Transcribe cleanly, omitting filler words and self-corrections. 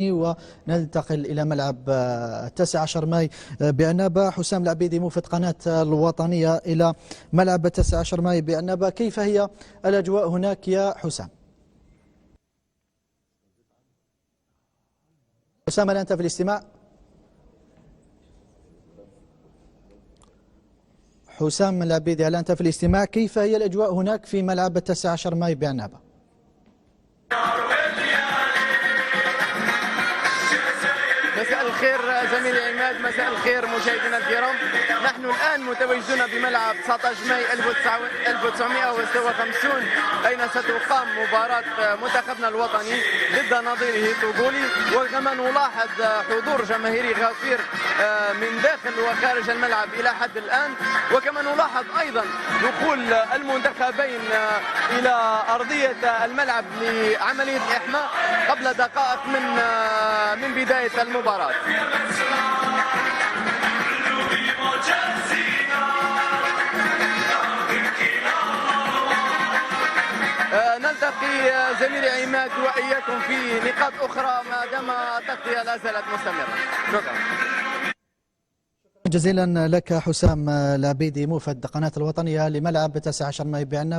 وننتقل إلى ملعب 19 ماي بعنابة. حسام العبيدي موفد قناة الوطنية إلى ملعب 19 ماي بعنابة، كيف هي الأجواء هناك يا حسام؟ حسام، هل أنت في الاستماع؟ حسام العبيدي، هل أنت في الاستماع؟ كيف هي الأجواء هناك في ملعب 19 ماي بعنابة؟ مساء الخير زميلي عماد، مساء الخير مشاهدينا الكرام. نحن الآن متواجدون بملعب 19 ماي 1950 أين ستقام مباراة منتخبنا الوطني ضد نظيره طوغولي، وكما نلاحظ حضور جماهيري غفير من داخل وخارج الملعب إلى حد الآن، وكما نلاحظ أيضا دخول المنتخبين إلى أرضية الملعب لعملية إحماء قبل دقائق من بداية المباراة. نلتقي زميلي عماد وإياكم في نقاط أخرى ما دام التغطية لا زالت مستمرة. شكرا جزيلا لك حسام العبيدي موفد قناة الوطنية لملعب 19 ماي بعنابة.